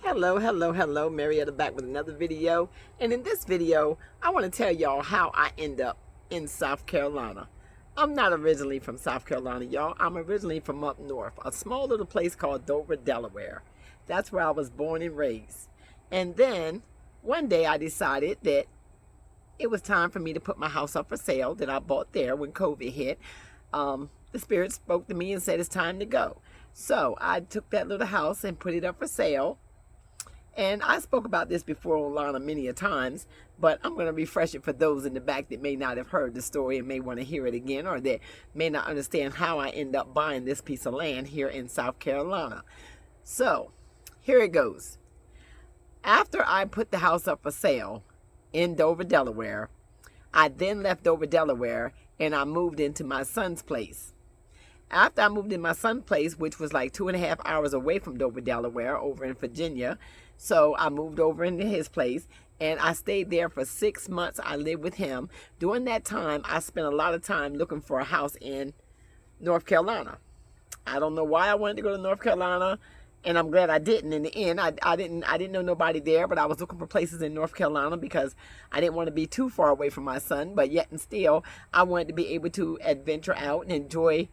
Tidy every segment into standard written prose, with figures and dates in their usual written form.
Hello, Marietta back with another video. And in this video, I want to tell y'all how I end up in South Carolina. I'm not originally from South Carolina, y'all. I'm originally from up north, a small little place called Dover, Delaware. That's where I was born and raised. And then one day I decided that it was time for me to put my house up for sale that I bought there when COVID hit. The Spirit spoke to me and said it's time to go. So I took that little house and put it up for sale. And I spoke about this before online many a times, but I'm going to refresh it for those in the back that may not have heard the story and may want to hear it again, or that may not understand how I end up buying this piece of land here in South Carolina. So here it goes. After I put the house up for sale in Dover, Delaware, I then left Dover, Delaware, and I moved into my son's place. After I moved in my son's place, which was like 2.5 hours away from Dover, Delaware, over in Virginia, so I moved over into his place, and I stayed there for 6 months. I lived with him. During that time, I spent a lot of time looking for a house in North Carolina. I don't know why I wanted to go to North Carolina, and I'm glad I didn't in the end. I didn't know nobody there, but I was looking for places in North Carolina because I didn't want to be too far away from my son, but yet and still, I wanted to be able to adventure out and enjoy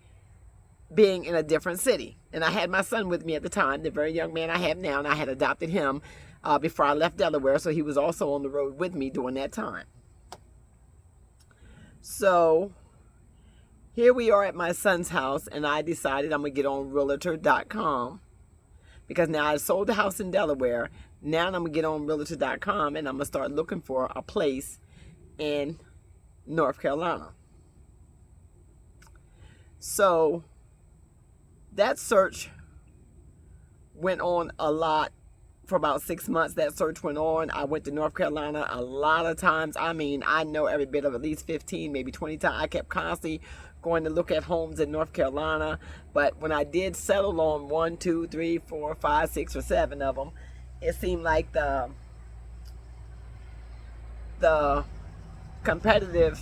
being in a different city. And I had my son with me at the time, the very young man I have now, and I had adopted him before I left Delaware, so he was also on the road with me during that time. So here we are at my son's house, and I decided I'm going to get on realtor.com because now I sold the house in Delaware. Now I'm going to get on realtor.com, and I'm going to start looking for a place in North Carolina. So that search went on a lot for about 6 months. That search went on. I went to North Carolina a lot of times. I mean, I know every bit of at least 15, maybe 20 times. I kept constantly going to look at homes in North Carolina. But when I did settle on 1, 2, 3, 4, 5, 6, or 7 of them, it seemed like the competitive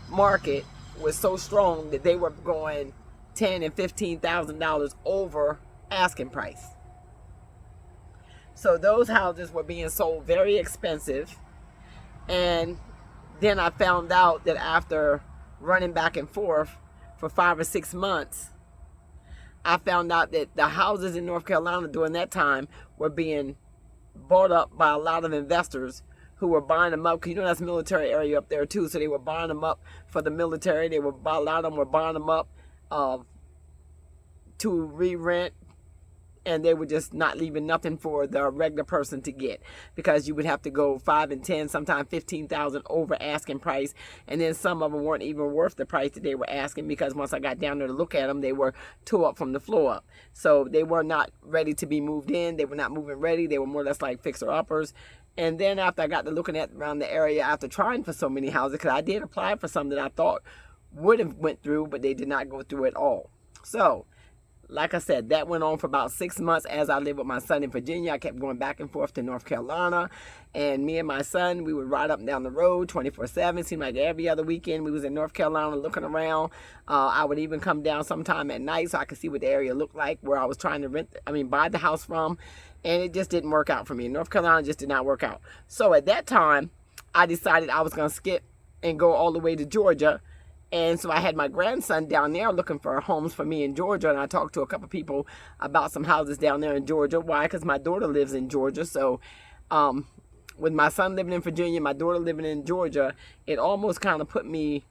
market was so strong that they were going $10,000 and $15,000 over asking price. So those houses were being sold very expensive. And then I found out that after running back and forth for 5 or 6 months, I found out that the houses in North Carolina during that time were being bought up by a lot of investors who were buying them up, because you know that's military area up there too, so they were buying them up for the military. A lot of them were buying them up to re-rent, and they were just not leaving nothing for the regular person to get, because you would have to go 5 and 10, sometimes 15,000 over asking price, and then some of them weren't even worth the price that they were asking, because once I got down there to look at them, they were tore up from the floor up. So they were not ready to be moved in. They were not moving ready. They were more or less like fixer-uppers. And then after I got to looking at around the area, after trying for so many houses, because I did apply for some that I thought would have went through, but they did not go through at all. So like I said, that went on for about 6 months as I lived with my son in Virginia. I kept going back and forth to North Carolina. And me and my son, we would ride up and down the road 24/7. Seemed like every other weekend we was in North Carolina looking around. I would even come down sometime at night so I could see what the area looked like where I was trying to buy the house from. And it just didn't work out for me. North Carolina just did not work out. So at that time, I decided I was going to skip and go all the way to Georgia. And so I had my grandson down there looking for homes for me in Georgia. And I talked to a couple people about some houses down there in Georgia. Why? Because my daughter lives in Georgia. So with my son living in Virginia, my daughter living in Georgia, it almost kind of put me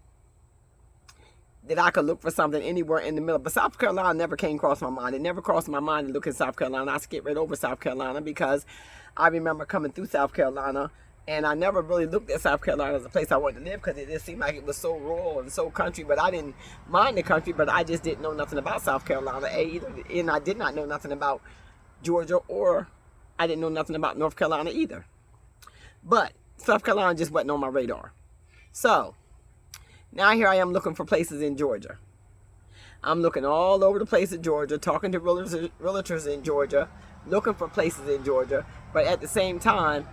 that I could look for something anywhere in the middle. But South Carolina never came across my mind. It never crossed my mind to look at South Carolina. I skipped right over South Carolina because I remember coming through South Carolina, and I never really looked at South Carolina as a place I wanted to live because it just seemed like it was so rural and so country. But I didn't mind the country, but I just didn't know nothing about South Carolina either. And I did not know nothing about Georgia, or I didn't know nothing about North Carolina either. But South Carolina just wasn't on my radar. So now here I am looking for places in Georgia. I'm looking all over the place in Georgia, talking to realtors in Georgia, looking for places in Georgia. But at the same time,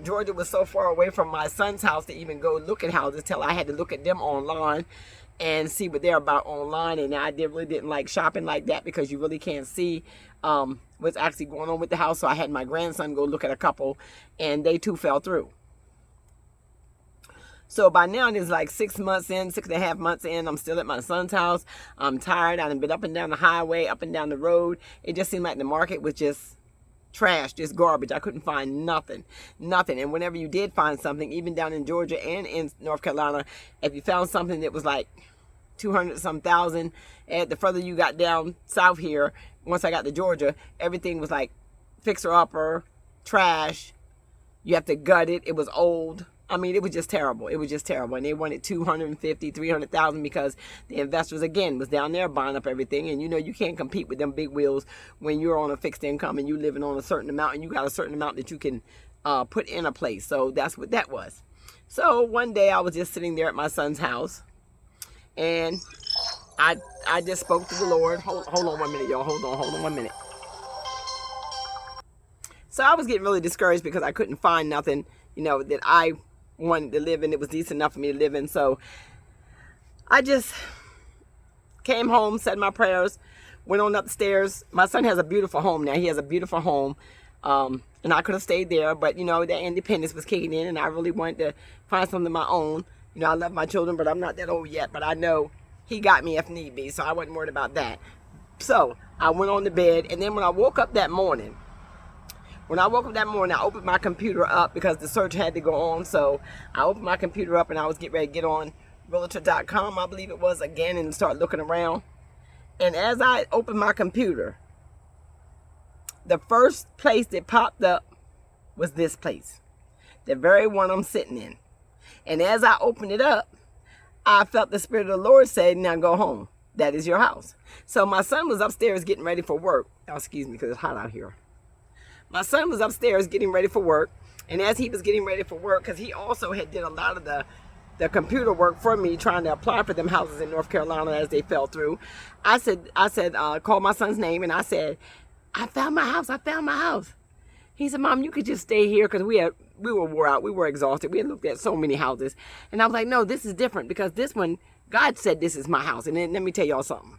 Georgia was so far away from my son's house to even go look at houses till I had to look at them online. and see what they're about online. And I really didn't like shopping like that because you really can't see what's actually going on with the house. So I had my grandson go look at a couple, and they too fell through. So by now, it's like 6 months in, 6.5 months in. I'm still at my son's house. I'm tired. I've been up and down the highway, up and down the road. It just seemed like the market was just trash, just garbage. I couldn't find nothing. And whenever you did find something, even down in Georgia and in North Carolina, if you found something that was like 200-some thousand, and the further you got down south here, once I got to Georgia, everything was like fixer-upper, trash. You have to gut it. It was old. I mean, it was just terrible. It was just terrible. And they wanted 250, 300,000 because the investors, again, was down there buying up everything. And, you can't compete with them big wheels when you're on a fixed income and you're living on a certain amount and you got a certain amount that you can put in a place. So that's what that was. So one day I was just sitting there at my son's house, and I just spoke to the Lord. Hold on 1 minute, y'all. Hold on 1 minute. So I was getting really discouraged because I couldn't find nothing, that I wanted to live in. It was decent enough for me to live in. So I just came home, said my prayers, went on upstairs. My son has a beautiful home now. He has a beautiful home. And I could have stayed there, but that independence was kicking in, and I really wanted to find something of my own. I love my children, but I'm not that old yet. But I know he got me if need be, so I wasn't worried about that. So I went on to bed, and then when I woke up that morning, I opened my computer up because the search had to go on. So I opened my computer up, and I was getting ready to get on Realtor.com, I believe it was, again, and start looking around. And as I opened my computer, the first place that popped up was this place, the very one I'm sitting in. And as I opened it up, I felt the Spirit of the Lord say, now go home. That is your house. So my son was upstairs getting ready for work. Oh, excuse me, because it's hot out here. My son was upstairs getting ready for work. And as he was getting ready for work, because he also had did a lot of the computer work for me, trying to apply for them houses in North Carolina as they fell through, I said, called my son's name, and I said, I found my house. He said, Mom, you could just stay here, because we were wore out. We were exhausted. We had looked at so many houses. And I was like, no, this is different, because this one, God said this is my house. And then let me tell y'all something.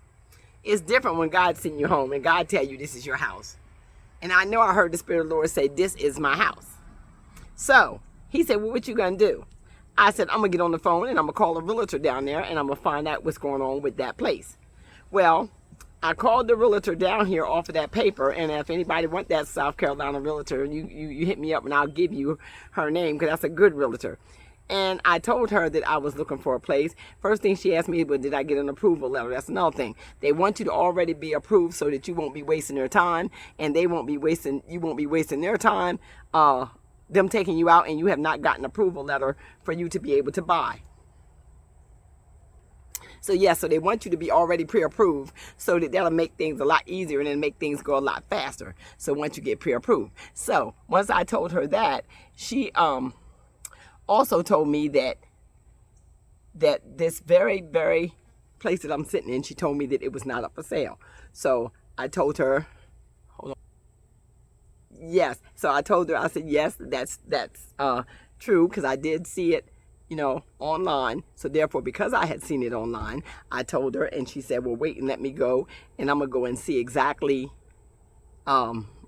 It's different when God sent you home and God tell you this is your house. And I know I heard the Spirit of the Lord say, this is my house. So he said, well, what you going to do? I said, I'm going to get on the phone and I'm going to call a realtor down there and I'm going to find out what's going on with that place. Well, I called the realtor down here off of that paper, and if anybody want that South Carolina realtor, you hit me up and I'll give you her name, because that's a good realtor. And I told her that I was looking for a place. First thing she asked me was, did I get an approval letter? That's another thing. They want you to already be approved so that you won't be wasting their time, and you won't be wasting their time, them taking you out, and you have not gotten an approval letter for you to be able to buy. So so they want you to be already pre-approved, so that that'll make things a lot easier and then make things go a lot faster. So once you get pre-approved. So once I told her that, she also told me that this very, very place that I'm sitting in, she told me that it was not up for sale. So I told her, hold on. Yes. So I told her, I said, yes, that's true, because I did see it, online. So therefore, because I had seen it online, I told her, and she said, well, wait and let me go, and I'm going to go and see exactly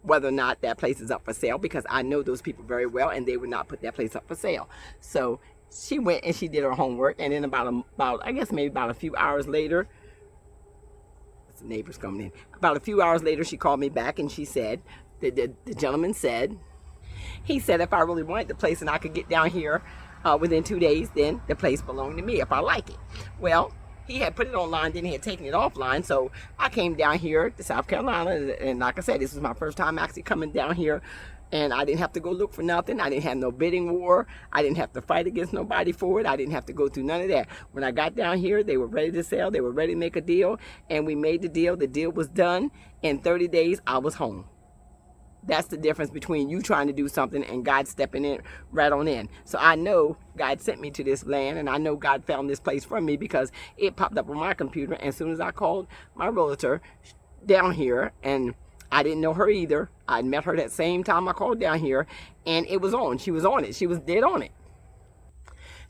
whether or not that place is up for sale, because I know those people very well, and they would not put that place up for sale. So she went and she did her homework, and then about a few hours later, the neighbors coming in. About a few hours later, she called me back, and she said, the gentleman said, he said if I really wanted the place and I could get down here within 2 days, then the place belonged to me if I like it. Well, he had put it online, then he had taken it offline. So I came down here to South Carolina, and like I said, this was my first time actually coming down here, and I didn't have to go look for nothing. I didn't have no bidding war. I didn't have to fight against nobody for it. I didn't have to go through none of that. When I got down here, they were ready to sell. They were ready to make a deal, and we made the deal. The deal was done. In 30 days, I was home. That's the difference between you trying to do something and God stepping in right on in. So I know God sent me to this land, and I know God found this place for me because it popped up on my computer. And as soon as I called my realtor down here, and I didn't know her either. I met her that same time I called down here, and it was on. She was on it. She was dead on it.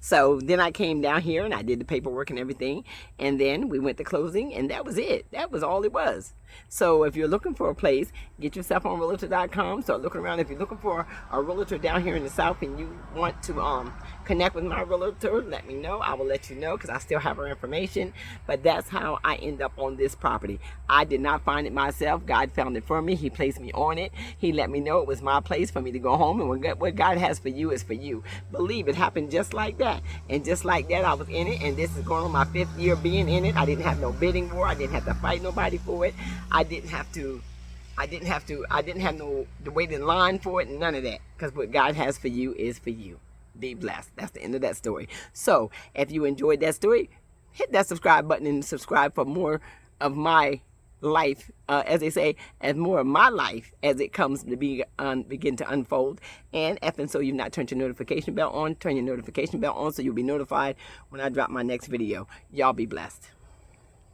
So then I came down here and I did the paperwork and everything. And then we went to closing, and that was it. That was all it was. So if you're looking for a place, get yourself on realtor.com. Start looking around. If you're looking for a realtor down here in the South and you want to connect with my realtor, let me know. I will let you know because I still have her information. But that's how I end up on this property. I did not find it myself. God found it for me. He placed me on it. He let me know it was my place for me to go home. And what God has for you is for you. Believe it happened just like that. And just like that, I was in it. And this is going on my 5th year being in it. I didn't have no bidding war. I didn't have to fight nobody for it. I didn't have no to wait in line for it, and none of that. Because what God has for you is for you. Be blessed. That's the end of that story. So if you enjoyed that story, hit that subscribe button and subscribe for more of my life, as they say, as more of my life as it comes to begin to unfold. And so you've not turned your notification bell on, turn your notification bell on so you'll be notified when I drop my next video. Y'all be blessed.